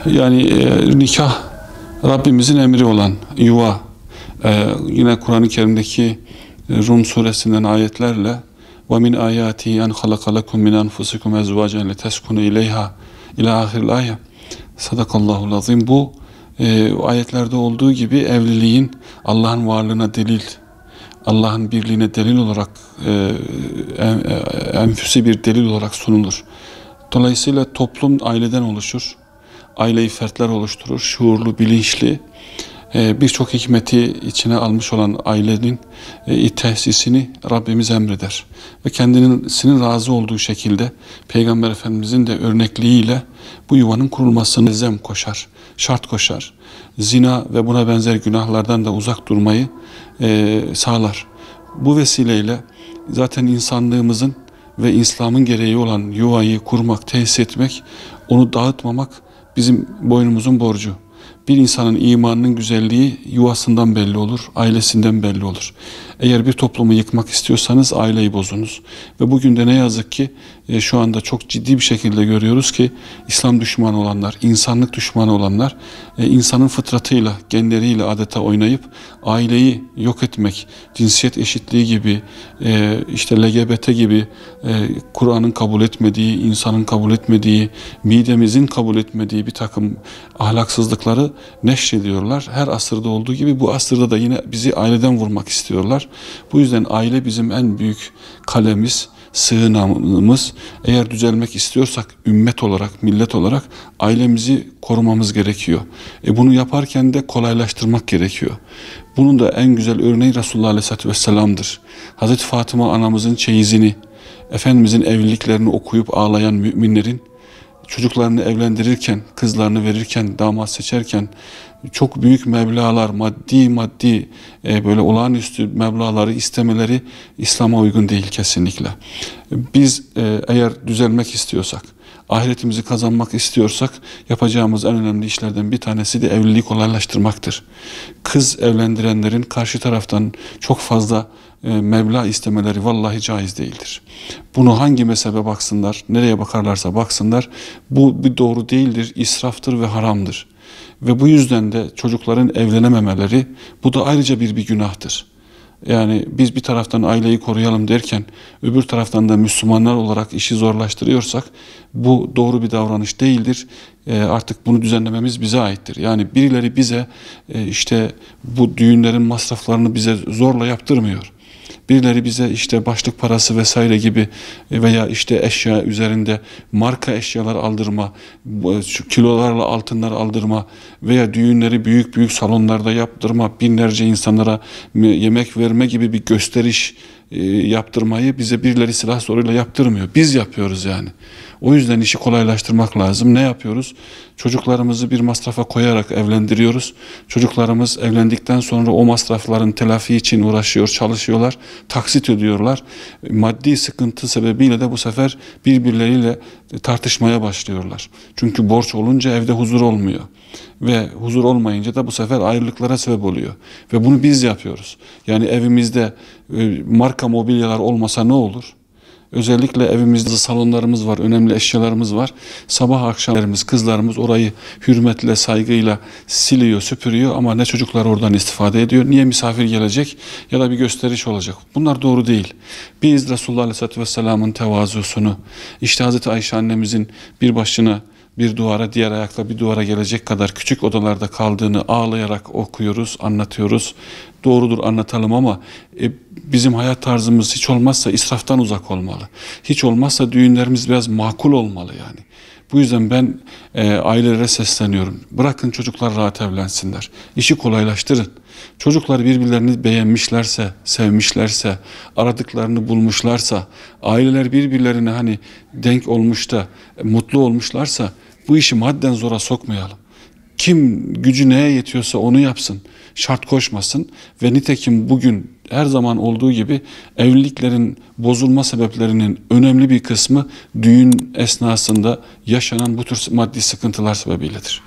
Yani nikah Rabbimizin emri olan yuva, yine Kur'an-ı Kerim'deki Rum suresinden ayetlerle وَمِنْ آيَاتِهِ اَنْ خَلَقَ لَكُمْ مِنْ أَنْفُسِكُمْ اَزْوَاجًا لِتَسْكُنُوا اِلَيْهَا ila ahiril ayet. Sadakallahul azim. Bu ayetlerde olduğu gibi evliliğin Allah'ın varlığına delil, Allah'ın birliğine delil olarak enfüsi bir delil olarak sunulur. Dolayısıyla toplum aileden oluşur. Aileyi fertler oluşturur. Şuurlu, bilinçli, birçok hikmeti içine almış olan ailenin tesisini Rabbimiz emreder. Ve kendisinin razı olduğu şekilde Peygamber Efendimizin de örnekliğiyle bu yuvanın kurulmasını elzem koşar, şart koşar. Zina ve buna benzer günahlardan da uzak durmayı sağlar. Bu vesileyle zaten insanlığımızın ve İslam'ın gereği olan yuvayı kurmak, tesis etmek, onu dağıtmamak bizim boynumuzun borcu. Bir insanın imanının güzelliği yuvasından belli olur, ailesinden belli olur. Eğer bir toplumu yıkmak istiyorsanız aileyi bozunuz. Ve bugün de ne yazık ki şu anda çok ciddi bir şekilde görüyoruz ki İslam düşmanı olanlar, insanlık düşmanı olanlar insanın fıtratıyla, genleriyle adeta oynayıp aileyi yok etmek, cinsiyet eşitliği gibi, işte LGBT gibi Kur'an'ın kabul etmediği, insanın kabul etmediği, midemizin kabul etmediği bir takım ahlaksızlıkları neşrediyorlar. Her asırda olduğu gibi bu asırda da yine bizi aileden vurmak istiyorlar. Bu yüzden aile bizim en büyük kalemiz, sığınağımız. Eğer düzelmek istiyorsak ümmet olarak, millet olarak ailemizi korumamız gerekiyor. Bunu yaparken de kolaylaştırmak gerekiyor. Bunun da en güzel örneği Resulullah Aleyhisselatü Vesselam'dır. Hazreti Fatıma anamızın çeyizini, Efendimizin evliliklerini okuyup ağlayan müminlerin, çocuklarını evlendirirken, kızlarını verirken, damat seçerken çok büyük meblağlar, maddi böyle olağanüstü meblağları istemeleri İslam'a uygun değil kesinlikle. Biz eğer düzelmek istiyorsak, ahiretimizi kazanmak istiyorsak yapacağımız en önemli işlerden bir tanesi de evliliği kolaylaştırmaktır. Kız evlendirenlerin karşı taraftan çok fazla meblağ istemeleri vallahi caiz değildir. Bunu hangi mezhebe baksınlar, nereye bakarlarsa baksınlar, bu bir doğru değildir, israftır ve haramdır. Ve bu yüzden de çocukların evlenememeleri, bu da ayrıca bir günahtır. Yani biz bir taraftan aileyi koruyalım derken öbür taraftan da Müslümanlar olarak işi zorlaştırıyorsak bu doğru bir davranış değildir. Artık bunu düzenlememiz bize aittir. Yani birileri bize işte bu düğünlerin masraflarını bize zorla yaptırmıyor. Birileri bize işte başlık parası vesaire gibi veya işte eşya üzerinde marka eşyalar aldırma, kilolarla altınlar aldırma veya düğünleri büyük büyük salonlarda yaptırma, binlerce insanlara yemek verme gibi bir gösteriş yaptırmayı bize birileri silah zoruyla yaptırmıyor. Biz yapıyoruz yani. O yüzden işi kolaylaştırmak lazım. Ne yapıyoruz? Çocuklarımızı bir masrafa koyarak evlendiriyoruz. Çocuklarımız evlendikten sonra o masrafların telafi için uğraşıyor, çalışıyorlar, taksit ödüyorlar. Maddi sıkıntı sebebiyle de bu sefer birbirleriyle tartışmaya başlıyorlar. Çünkü borç olunca evde huzur olmuyor. Ve huzur olmayınca da bu sefer ayrılıklara sebep oluyor. Ve bunu biz yapıyoruz. Yani evimizde marka mobilyalar olmasa ne olur? Özellikle evimizde salonlarımız var, önemli eşyalarımız var. Sabah akşamlarımız, kızlarımız orayı hürmetle, saygıyla siliyor, süpürüyor ama ne çocuklar oradan istifade ediyor. Niye misafir gelecek ya da bir gösteriş olacak? Bunlar doğru değil. Biz Resulullah Aleyhisselatü Vesselam'ın tevazusunu, işte Hazreti Ayşe annemizin bir başına bir duvara, diğer ayakta bir duvara gelecek kadar küçük odalarda kaldığını ağlayarak okuyoruz, anlatıyoruz. Doğrudur, anlatalım ama bizim hayat tarzımız hiç olmazsa israftan uzak olmalı. Hiç olmazsa düğünlerimiz biraz makul olmalı yani. Bu yüzden ben ailelere sesleniyorum. Bırakın çocuklar rahat evlensinler. İşi kolaylaştırın. Çocuklar birbirlerini beğenmişlerse, sevmişlerse, aradıklarını bulmuşlarsa, aileler birbirlerine hani denk olmuş da mutlu olmuşlarsa bu işi madden zora sokmayalım. Kim gücü neye yetiyorsa onu yapsın. Şart koşmasın ve nitekim bugün her zaman olduğu gibi evliliklerin bozulma sebeplerinin önemli bir kısmı düğün esnasında yaşanan bu tür maddi sıkıntılar sebebiyledir.